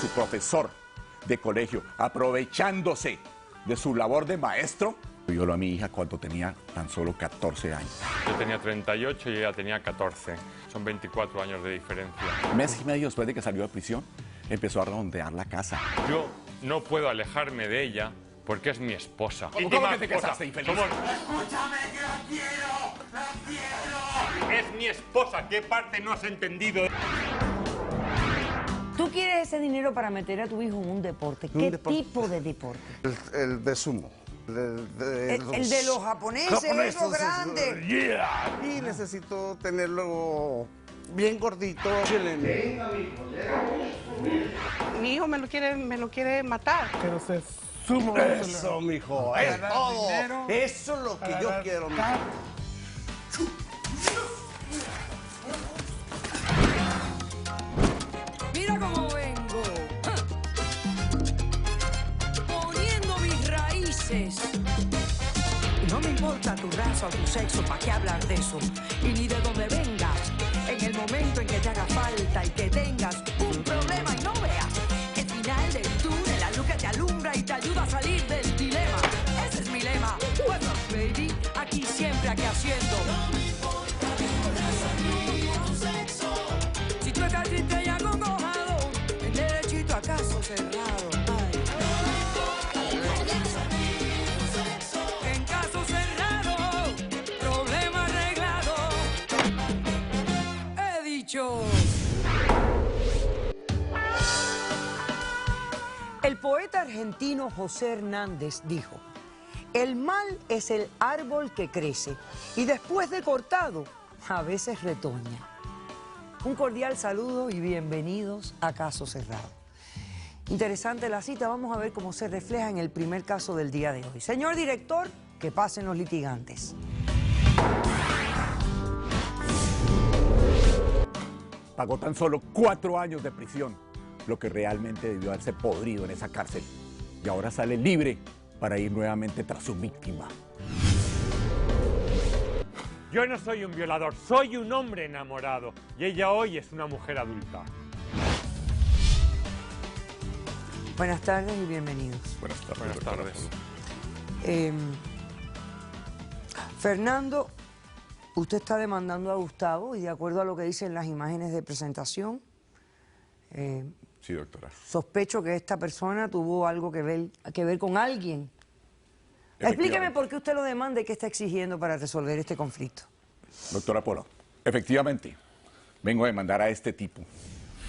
su profesor de colegio, aprovechándose de su labor de maestro, violó a mi hija cuando tenía tan solo 14 años. Yo tenía 38 y ella tenía 14. Son 24 años de diferencia. Mes y medio después de que salió de prisión, empezó a rondear la casa. Yo no puedo alejarme de ella porque es mi esposa. ¿Cómo que te casaste, infeliz? ¡Escúchame, que la quiero! ¡La quiero! Es mi esposa. ¿Qué parte no has entendido? ¿Tú quieres ese dinero para meter a tu hijo en un deporte? ¿Qué tipo de deporte? El de sumo. El de los japoneses, eso grande. Yeah. Y necesito tenerlo bien gordito. Mi hijo me lo quiere matar. Pero se sumo. Eso, mijo. Es todo. Eso es lo que yo quiero, mijo. Mira cómo vengo. Poniendo mis raíces. Y no me importa tu raza o tu sexo, ¿para qué hablar de eso? Y ni de dónde vengas. En el momento en que te haga falta y que tengas un problema y no veas el final del túnel, la luz que te alumbra y te ayuda a salir del dilema. Ese es mi lema. What's up, baby? Aquí siempre, aquí haciendo. No me importa tu raza ni tu sexo. Si tú estás ya congojado, el derechito a caso cerrado. Ay. En caso cerrado, problema arreglado. He dicho. El poeta argentino José Hernández dijo: el mal es el árbol que crece y después de cortado, a veces retoña. Un cordial saludo y bienvenidos a Caso Cerrado. Interesante la cita, vamos a ver cómo se refleja en el primer caso del día de hoy. Señor director, que pasen los litigantes. Pagó tan solo 4 años de prisión, lo que realmente debió haberse podrido en esa cárcel. Y ahora sale libre para ir nuevamente tras su víctima. Yo no soy un violador, soy un hombre enamorado. Y ella hoy es una mujer adulta. Buenas tardes y bienvenidos. Buenas tardes. Buenas tardes. Fernando, usted está demandando a Gustavo y de acuerdo a lo que dicen las imágenes de presentación, Sí, doctora. sospecho que esta persona tuvo algo que ver con alguien. Explíqueme por qué usted lo demanda y qué está exigiendo para resolver este conflicto. Doctora Polo, efectivamente, vengo a demandar a este tipo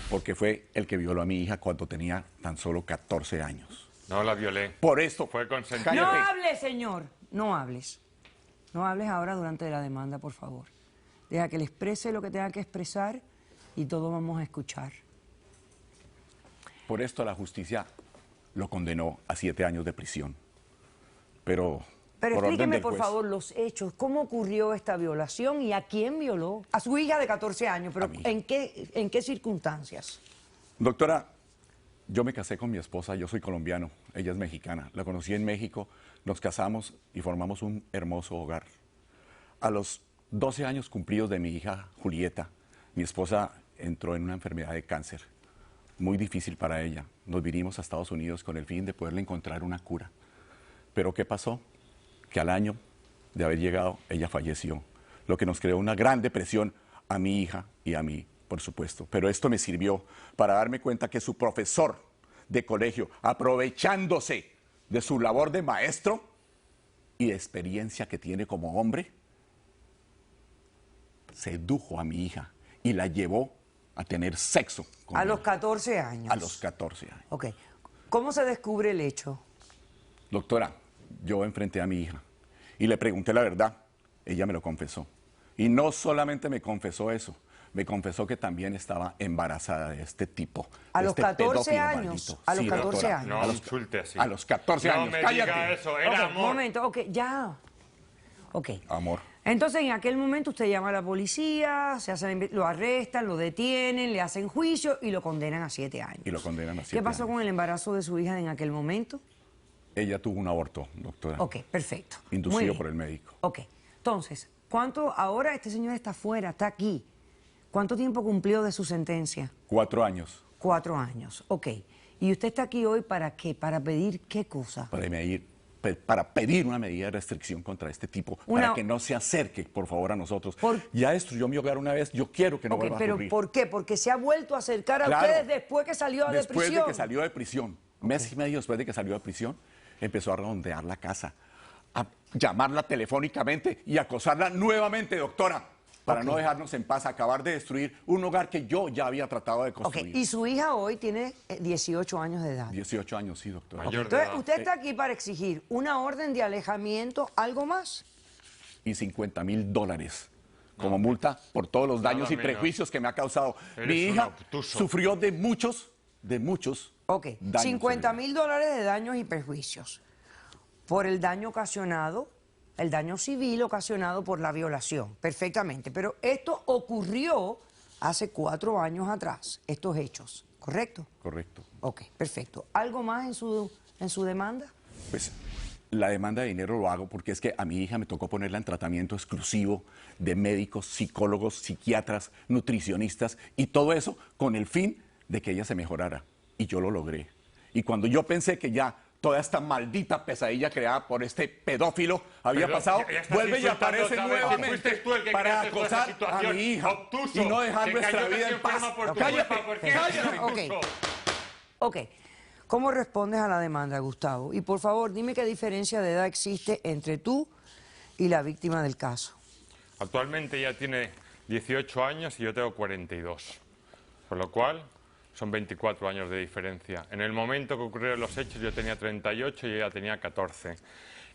porque fue el que violó a mi hija cuando tenía tan solo 14 años. No la violé. Por esto. Fue consentido. No hables, señor. No hables. No hables ahora durante la demanda, por favor. Deja que le exprese lo que tenga que expresar y todos vamos a escuchar. Por esto la justicia lo condenó a 7 años de prisión. Pero por orden explíqueme, del por juez, favor, los hechos. ¿Cómo ocurrió esta violación y a quién violó? A su hija de 14 años, pero A mí. ¿en qué circunstancias? Doctora, yo me casé con mi esposa, yo soy colombiano, ella es mexicana. La conocí en México, nos casamos y formamos un hermoso hogar. A los 12 años cumplidos de mi hija Julieta, mi esposa entró en una enfermedad de cáncer, muy difícil para ella. Nos vinimos a Estados Unidos con el fin de poderle encontrar una cura. Pero ¿qué pasó? Que al año de haber llegado, ella falleció, lo que nos creó una gran depresión a mi hija y a mí, por supuesto. Pero esto me sirvió para darme cuenta que su profesor de colegio, aprovechándose de su labor de maestro y de experiencia que tiene como hombre, sedujo a mi hija y la llevó a tener sexo con A él. los 14 años. A los 14 años. Ok. ¿Cómo se descubre el hecho? Doctora, yo enfrenté a mi hija y le pregunté la verdad. Ella me lo confesó. Y no solamente me confesó eso, me confesó que también estaba embarazada de este tipo. ¿A de los este 14 pedófilo años? maldito. ¿A los Sí, 14 doctora. años? No A los, insulte así. a los 14 años, No me cállate. diga eso, era Ok, amor. momento, ok, ya. Ok. Amor. Entonces, en aquel momento usted llama a la policía, lo arrestan, lo detienen, le hacen juicio y lo condenan a 7 años. Y lo condenan a 7 ¿Qué pasó años. con el embarazo de su hija en aquel momento? Ella tuvo un aborto, doctora. Ok, perfecto. Muy Inducido bien. por el médico. Ok, entonces, ahora este señor está afuera, está aquí? ¿Cuánto tiempo cumplió de su sentencia? 4 años. 4 años, ok. ¿Y usted está aquí hoy para qué? ¿Para pedir qué cosa? Para pedir una medida de restricción contra este tipo, para que no se acerque, por favor, a nosotros. Ya destruyó mi hogar una vez, yo quiero que no vuelva a ocurrir. ¿Pero por qué? Porque se ha vuelto a acercar a ustedes después que salió de prisión. Después de que salió de prisión, mes y medio después de que salió de prisión, empezó a rondear la casa, a llamarla telefónicamente y acosarla nuevamente, doctora, para no dejarnos en paz, acabar de destruir un hogar que yo ya había tratado de construir. Y su hija hoy tiene 18 años de edad. 18 años, sí, doctora. Entonces, usted está aquí para exigir una orden de alejamiento, ¿algo más? Y $50,000 como multa por todos los daños y prejuicios que me ha causado. Mi hija sufrió de muchos daños. $50,000 de daños y perjuicios. Por el daño ocasionado, el daño civil ocasionado por la violación. Perfectamente. Pero esto ocurrió hace 4 años atrás, estos hechos, ¿correcto? Correcto. Ok, perfecto. ¿Algo más en su demanda? Pues la demanda de dinero lo hago porque es que a mi hija me tocó ponerla en tratamiento exclusivo de médicos, psicólogos, psiquiatras, nutricionistas y todo eso con el fin de que ella se mejorara. Y yo lo logré. Y cuando yo pensé que ya toda esta maldita pesadilla creada por este pedófilo había pasado, vuelve y aparece nuevamente para acosar a mi hija y no dejar nuestra vida en paz. ¡Cállate! Ok. ¿Cómo respondes a la demanda, Gustavo? Y por favor, dime qué diferencia de edad existe entre tú y la víctima del caso. Actualmente ella tiene 18 años y yo tengo 42. Por lo cual son 24 años de diferencia. En el momento que ocurrieron los hechos yo tenía 38 y ella tenía 14.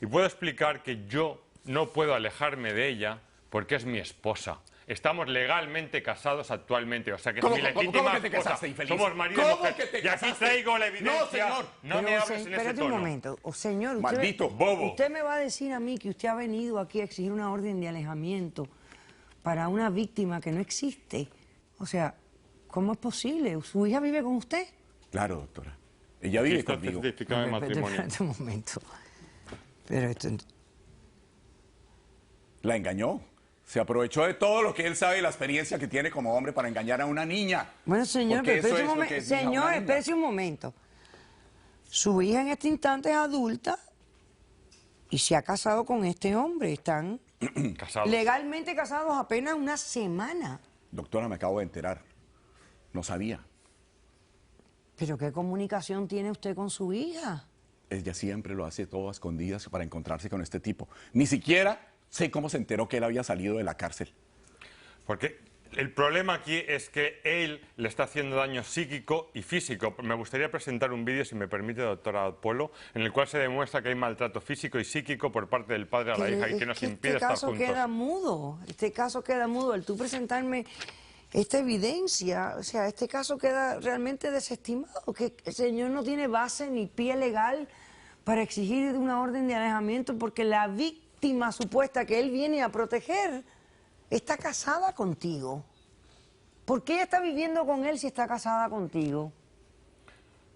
Y puedo explicar que yo no puedo alejarme de ella porque es mi esposa. Estamos legalmente casados actualmente, o sea que es mi legítima esposa. Somos marido y mujer. Y aquí traigo la evidencia. No, señor. No me hables en ese tono. Espérate un momento. Señor, maldito bobo. Usted me va a decir a mí que usted ha venido aquí a exigir una orden de alejamiento para una víctima que no existe. O sea, ¿cómo es posible? ¿Su hija vive con usted? Claro, doctora. Ella vive conmigo. Espérate un momento. Pero esto... La engañó. Se aprovechó de todo lo que él sabe y la experiencia que tiene como hombre para engañar a una niña. Bueno, señor, pero espérese un momento. Señor, espérese un momento. Su hija en este instante es adulta y se ha casado con este hombre. Están legalmente casados apenas una semana. Doctora, me acabo de enterar. No sabía. ¿Pero qué comunicación tiene usted con su hija? Ella siempre lo hace todo a escondidas para encontrarse con este tipo. Ni siquiera sé cómo se enteró que él había salido de la cárcel. Porque el problema aquí es que él le está haciendo daño psíquico y físico. Me gustaría presentar un vídeo, si me permite, doctora Puelo, en el cual se demuestra que hay maltrato físico y psíquico por parte del padre a la hija y que nos impide estar juntos. Este caso queda mudo. Este caso queda mudo. El tú presentarme esta evidencia, o sea, este caso queda realmente desestimado. Que el señor no tiene base ni pie legal para exigir una orden de alejamiento porque la víctima supuesta que él viene a proteger está casada contigo. ¿Por qué ella está viviendo con él si está casada contigo?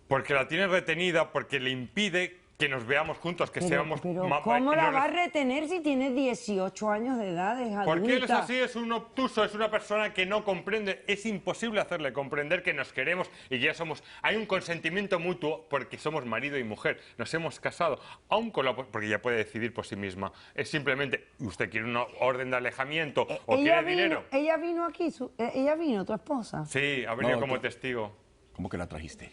Porque la tiene retenida, porque le impide que nos veamos juntos, que seamos... Pero ¿cómo la va a retener si tiene 18 años de edad, es adulta? Porque él es así, es un obtuso, es una persona que no comprende. Es imposible hacerle comprender que nos queremos y que ya somos... Hay un consentimiento mutuo porque somos marido y mujer. Nos hemos casado, aun con porque ella puede decidir por sí misma. Es simplemente, ¿usted quiere una orden de alejamiento o quiere dinero? ¿Ella vino aquí? ¿Ella vino, tu esposa? Sí, ha venido como testigo. ¿Cómo que la trajiste?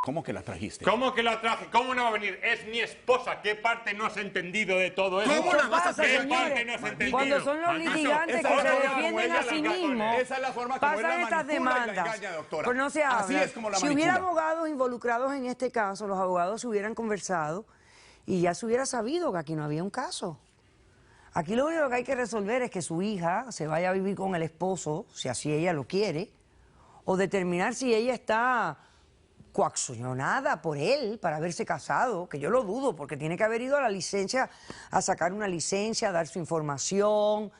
¿Cómo que la trajiste? ¿Cómo que la traje? ¿Cómo no va a venir? Es mi esposa. ¿Qué parte no has entendido de todo eso? ¿Cómo la vas a hacer? ¿Qué parte no has entendido? Cuando son los litigantes que se defienden a sí mismos, esa es la forma como pasan estas demandas. Pues no se habla. Así es como la si hubiera abogados involucrados en este caso, los abogados se hubieran conversado y ya se hubiera sabido que aquí no había un caso. Aquí lo único que hay que resolver es que su hija se vaya a vivir con el esposo, si así ella lo quiere, o determinar si ella está coaccionada por él para haberse casado, que yo lo dudo, porque tiene que haber ido a la licencia, a sacar una licencia, a dar su información.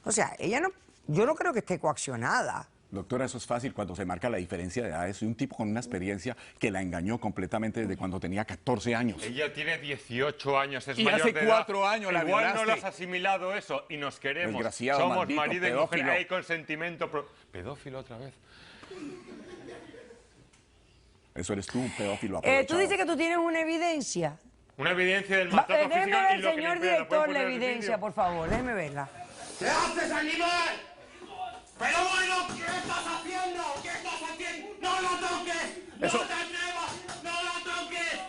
O sea, ella no, yo no creo que esté coaccionada. Doctora, eso es fácil cuando se marca la diferencia de edades. Soy un tipo con una experiencia que la engañó completamente desde cuando tenía 14 años. Ella tiene 18 años, es y mayor hace de 4 edad. años la Igual violaste. no lo has asimilado eso y nos queremos. Desgraciado, somos maldito, marido y pedófilo. mujer, hay consentimiento. Pedófilo otra vez. Eso eres tú, pedófilo Tú aprovechado. dices que tú tienes una evidencia. Una evidencia del maltrato físico Déjeme ver, y lo que señor le impide, ¿la puede director, la poner en evidencia, vídeo? por favor. Déjeme verla. ¿Qué haces, animal? Pero bueno, ¿qué estás haciendo? ¿Qué estás haciendo? ¡No lo toques! ¡No Eso- te atrevas! ¡No lo toques!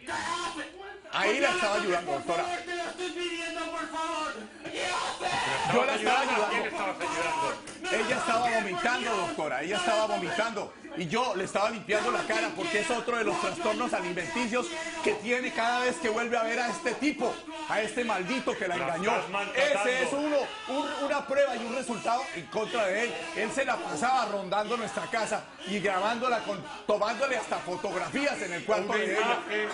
¿Qué haces? Ahí la estaba ayudando, doctora. Por favor, te lo estoy pidiendo, por favor. ¿Qué haces? Yo la estaba ¿A quién le ayudando. estabas ayudando? Ella estaba vomitando, doctora. Ella estaba vomitando. Y yo le estaba limpiando la cara porque es otro de los trastornos alimenticios que tiene cada vez que vuelve a ver a este tipo, a este maldito que la engañó. estás maltratando. Ese es una prueba y un resultado en contra de él. Él se la pasaba rondando nuestra casa y grabándola, tomándole hasta fotografías en el cuarto Una de ella. imagen.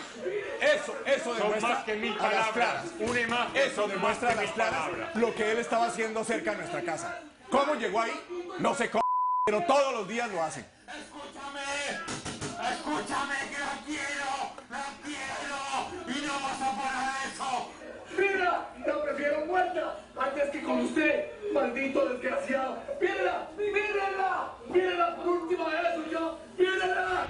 Eso Son demuestra más que 1000 a las palabras. claras. Una imagen. Eso son demuestra más a que las 1000 claras palabras. lo que él estaba haciendo cerca de nuestra casa. ¿Cómo llegó ahí? No sé cómo, pero todos los días lo hace. Escúchame, escúchame, que la quiero, y no vas a parar eso. ¡Mira! ¡La prefiero muerta antes que con usted, maldito desgraciado! ¡Mírala! ¡Mírala! ¡Mírala por última vez, yo! ¡Mírala!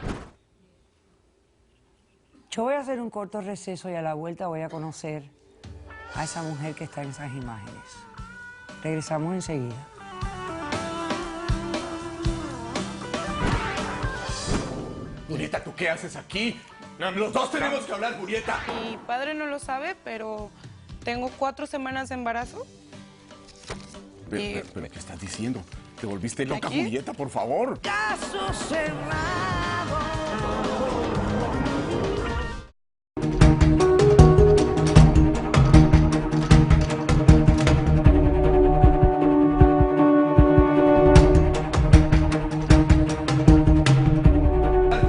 Yo voy a hacer un corto receso y a la vuelta voy a conocer a esa mujer que está en esas imágenes. Regresamos enseguida. Julieta, ¿tú qué haces aquí? No, Los dos tenemos que hablar, Julieta. Mi padre no lo sabe, pero tengo 4 semanas de embarazo. Pero ¿qué estás diciendo? ¿Te volviste loca, ¿Aquí? Julieta, por favor? Caso cerrado.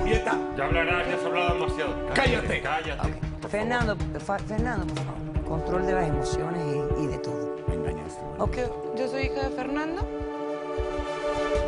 Julieta, Ya hablarás, ya has hablado demasiado. Cállate. Cállate. Fernando, Fernando, por favor. Control de las emociones y de todo. me engañaste. Ok. Yo soy hija de Fernando.